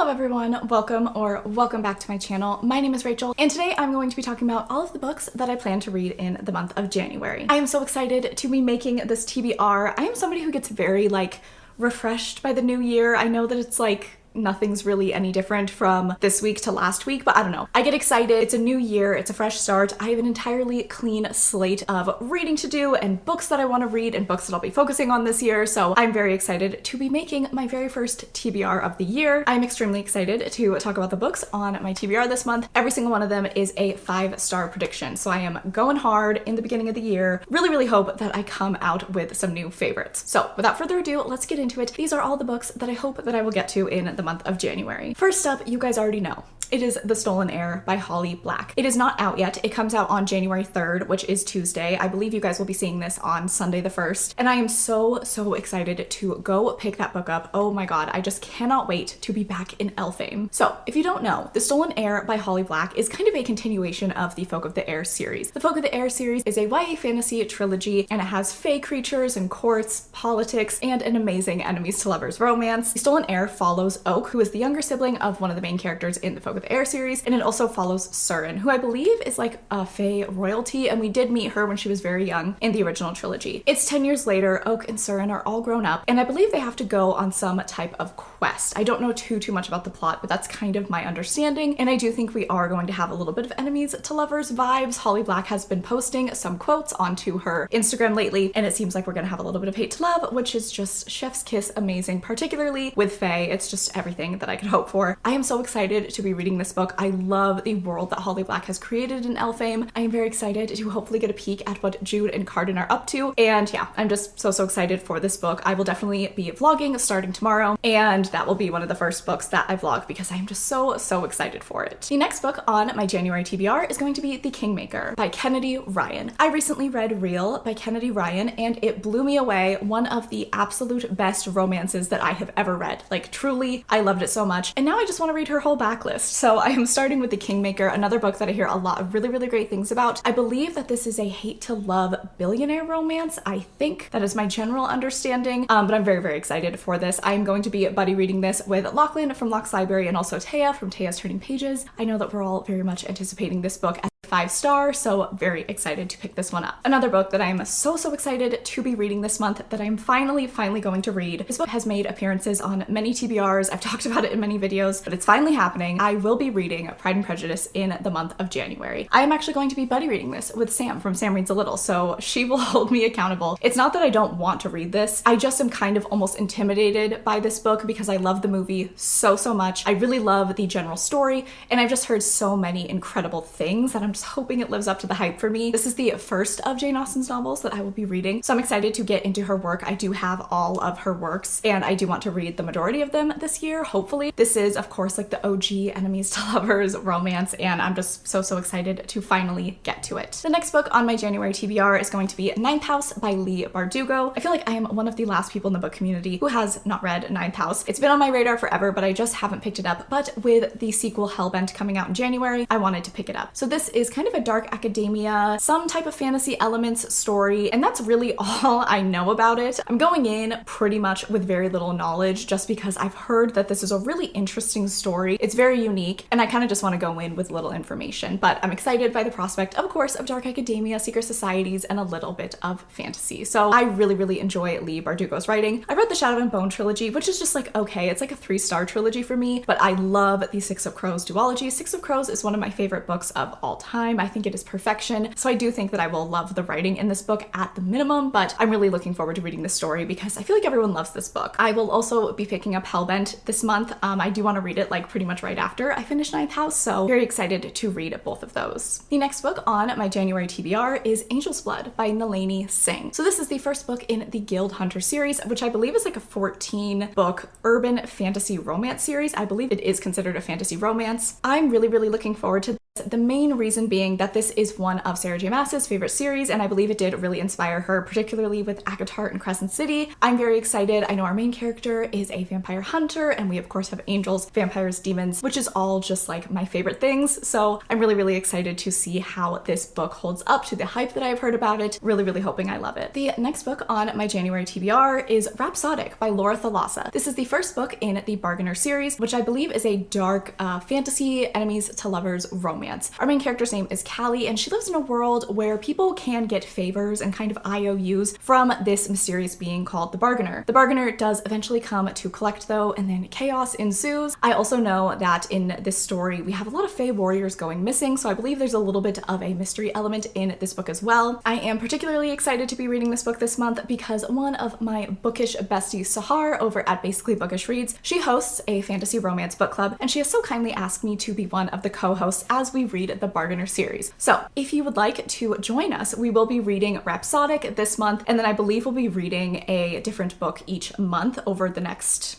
Hello everyone, welcome back to my channel. My name is Rachel, and today I'm going to be talking about all of the books that I plan to read in the month of January. I am so excited to be making this TBR. I am somebody who gets very refreshed by the new year. I know that it's nothing's really any different from this week to last week, but I don't know. I get excited. It's a new year. It's a fresh start. I have an entirely clean slate of reading to do and books that I want to read and books that I'll be focusing on this year. So I'm very excited to be making my very first TBR of the year. I'm extremely excited to talk about the books on my TBR this month. Every single one of them is a 5-star prediction. So I am going hard in the beginning of the year. Really hope that I come out with some new favorites. So without further ado, let's get into it. These are all the books that I hope that I will get to in the month of January. First up, you guys already know. It is The Stolen Heir by Holly Black. It is not out yet. It comes out on January 3rd, which is Tuesday. I believe you guys will be seeing this on Sunday the 1st. And I am so excited to go pick that book up. Oh my god, I just cannot wait to be back in Elfame. So, if you don't know, The Stolen Heir by Holly Black is kind of a continuation of the Folk of the Air series. The Folk of the Air series is a YA fantasy trilogy, and it has fae creatures and courts, politics, and an amazing enemies to lovers romance. The Stolen Heir follows Oak, who is the younger sibling of one of the main characters in the Folk of the Air series, and it also follows Surin, who I believe is a fae royalty, and we did meet her when she was very young in the original trilogy. It's 10 years later. Oak and Surin are all grown up, and I believe they have to go on some type of quest. I don't know too much about the plot, but that's kind of my understanding, and I do think we are going to have a little bit of enemies to lovers vibes. Holly Black has been posting some quotes onto her Instagram lately, and it seems like we're gonna have a little bit of hate to love, which is just chef's kiss amazing, particularly with fae. It's just everything that I could hope for. I am so excited to be reading this book. I love the world that Holly Black has created in Elfame. I am very excited to hopefully get a peek at what Jude and Carden are up to, and yeah, I'm just so excited for this book. I will definitely be vlogging starting tomorrow, and that will be one of the first books that I vlog because I am just so excited for it. The next book on my January TBR is going to be The Kingmaker by Kennedy Ryan. I recently read Real by Kennedy Ryan, and it blew me away. One of the absolute best romances that I have ever read. Truly, I loved it so much, and now I just want to read her whole backlist. So I am starting with The Kingmaker, another book that I hear a lot of really great things about. I believe that this is a hate to love billionaire romance. I think that is my general understanding, but I'm very excited for this. I'm going to be buddy reading this with Lachlan from Locke's Library and also Taya from Taya's Turning Pages. I know that we're all very much anticipating this book as 5-star, so very excited to pick this one up. Another book that I am so excited to be reading this month that I'm finally going to read. This book has made appearances on many TBRs. I've talked about it in many videos, but it's finally happening. I will be reading Pride and Prejudice in the month of January. I am actually going to be buddy reading this with Sam from Sam Reads a Little, so she will hold me accountable. It's not that I don't want to read this. I just am kind of almost intimidated by this book because I love the movie so much. I really love the general story, and I've just heard so many incredible things that I'm just hoping it lives up to the hype for me. This is the first of Jane Austen's novels that I will be reading, so I'm excited to get into her work. I do have all of her works, and I do want to read the majority of them this year, hopefully. This is, of course, the OG enemies to lovers romance, and I'm just so excited to finally get to it. The next book on my January TBR is going to be Ninth House by Leigh Bardugo. I feel like I am one of the last people in the book community who has not read Ninth House. It's been on my radar forever, but I just haven't picked it up. But with the sequel Hellbent coming out in January, I wanted to pick it up. So this is kind of a dark academia, some type of fantasy elements story, and that's really all I know about it. I'm going in pretty much with very little knowledge just because I've heard that this is a really interesting story. It's very unique, and I kind of just want to go in with little information, but I'm excited by the prospect, of course, of dark academia, secret societies, and a little bit of fantasy. So I really enjoy Leigh Bardugo's writing. I read the Shadow and Bone trilogy, which is just okay. It's a 3-star trilogy for me, but I love the Six of Crows duology. Six of Crows is one of my favorite books of all time. I think it is perfection. So I do think that I will love the writing in this book at the minimum, but I'm really looking forward to reading this story because I feel like everyone loves this book. I will also be picking up Hellbent this month. I do want to read it pretty much right after I finish Ninth House, so very excited to read both of those. The next book on my January TBR is Angel's Blood by Nalini Singh. So this is the first book in the Guild Hunter series, which I believe is a 14-book urban fantasy romance series. I believe it is considered a fantasy romance. I'm really looking forward to The main reason being that this is one of Sarah J. Maas's favorite series, and I believe it did really inspire her, particularly with ACOTAR and Crescent City. I'm very excited. I know our main character is a vampire hunter, and we of course have angels, vampires, demons, which is all just like my favorite things. So I'm really excited to see how this book holds up to the hype that I've heard about it. Really hoping I love it. The next book on my January TBR is Rhapsodic by Laura Thalassa. This is the first book in the Bargainer series, which I believe is a dark fantasy enemies to lovers romance. Our main character's name is Callie, and she lives in a world where people can get favors and kind of IOUs from this mysterious being called the Bargainer. The Bargainer does eventually come to collect though, and then chaos ensues. I also know that in this story we have a lot of Fae warriors going missing, so I believe there's a little bit of a mystery element in this book as well. I am particularly excited to be reading this book this month because one of my bookish besties, Sahar, over at Basically Bookish Reads, she hosts a fantasy romance book club, and she has so kindly asked me to be one of the co-hosts as we read the Bargainer series. So if you would like to join us, we will be reading Rhapsodic this month, and then I believe we'll be reading a different book each month over the next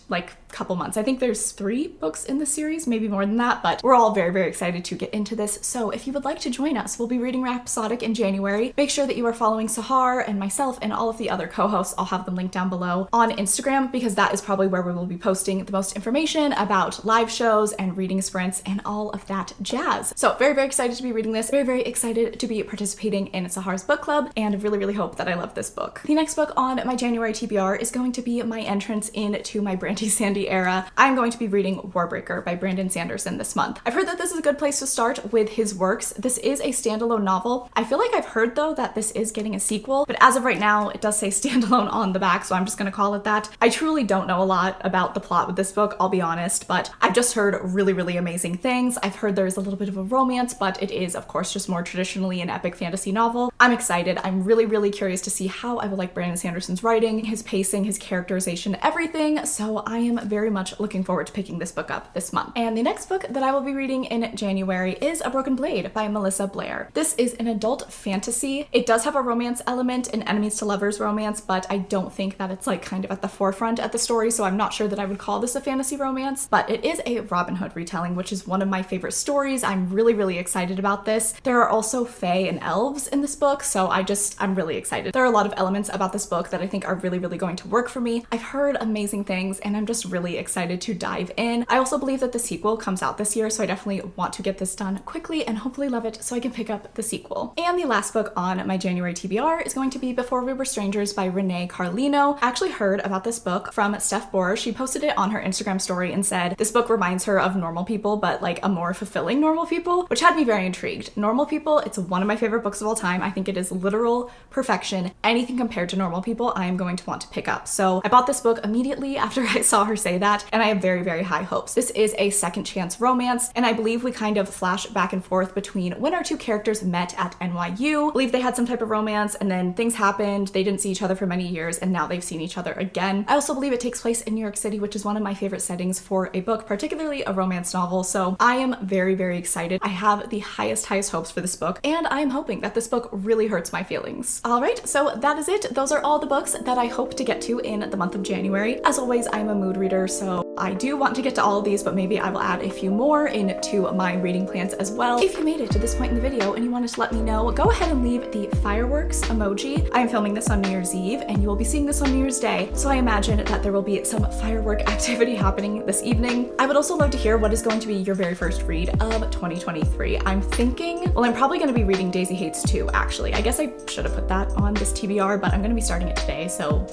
couple months. I think there's 3 books in the series, maybe more than that, but we're all very excited to get into this. So if you would like to join us, we'll be reading Rhapsodic in January. Make sure that you are following Sahar and myself and all of the other co-hosts. I'll have them linked down below on Instagram, because that is probably where we will be posting the most information about live shows and reading sprints and all of that jazz. So very excited to be reading this, very excited to be participating in Sahar's book club, and really hope that I love this book. The next book on my January TBR is going to be my entrance into my Brandy Sandy era. I'm going to be reading Warbreaker by Brandon Sanderson this month. I've heard that this is a good place to start with his works. This is a standalone novel. I feel like I've heard though that this is getting a sequel, but as of right now it does say standalone on the back, so I'm just gonna call it that. I truly don't know a lot about the plot with this book, I'll be honest, but I've just heard really amazing things. I've heard there's a little bit of a romance, but it is of course just more traditionally an epic fantasy novel. I'm excited. I'm really curious to see how I would like Brandon Sanderson's writing, his pacing, his characterization, everything. So I am very much looking forward to picking this book up this month. And the next book that I will be reading in January is A Broken Blade by Melissa Blair. This is an adult fantasy. It does have a romance element, an enemies to lovers romance, but I don't think that it's kind of at the forefront at the story, so I'm not sure that I would call this a fantasy romance, but it is a Robin Hood retelling, which is one of my favorite stories. I'm really excited about this. There are also fae and elves in this book, so I'm really excited. There are a lot of elements about this book that I think are really going to work for me. I've heard amazing things, and I'm just really excited to dive in. I also believe that the sequel comes out this year, so I definitely want to get this done quickly and hopefully love it so I can pick up the sequel. And the last book on my January TBR is going to be Before We Were Strangers by Renee Carlino. I actually heard about this book from Steph Borer. She posted it on her Instagram story and said this book reminds her of Normal People, but a more fulfilling Normal People, which had me very intrigued. Normal People, it's one of my favorite books of all time. I think it is literal perfection. Anything compared to Normal People, I am going to want to pick up. So I bought this book immediately after I saw her say that, and I have very high hopes. This is a second chance romance, and I believe we kind of flash back and forth between when our 2 characters met at NYU. I believe they had some type of romance, and then things happened. They didn't see each other for many years, and now they've seen each other again. I also believe it takes place in New York City, which is one of my favorite settings for a book, particularly a romance novel. So I am very excited. I have the highest hopes for this book, and I am hoping that this book really hurts my feelings. All right, so that is it. Those are all the books that I hope to get to in the month of January. As always, I'm a mood reader, so I do want to get to all of these, but maybe I will add a few more into my reading plans as well. If you made it to this point in the video and you wanted to let me know, go ahead and leave the fireworks emoji. I am filming this on New Year's Eve, and you will be seeing this on New Year's Day, so I imagine that there will be some firework activity happening this evening. I would also love to hear what is going to be your very first read of 2023. I'm thinking, well, I'm probably going to be reading Daisy Hates 2, actually. I guess I should have put that on this TBR, but I'm going to be starting it today, so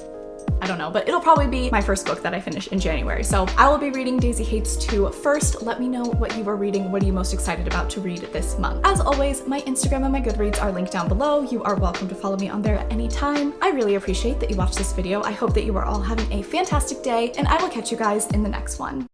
I don't know, but it'll probably be my first book that I finish in January. So I will be reading Daisy Hates 2 first. Let me know what you are reading. What are you most excited about to read this month? As always, my Instagram and my Goodreads are linked down below. You are welcome to follow me on there at any time. I really appreciate that you watched this video. I hope that you are all having a fantastic day, and I will catch you guys in the next one.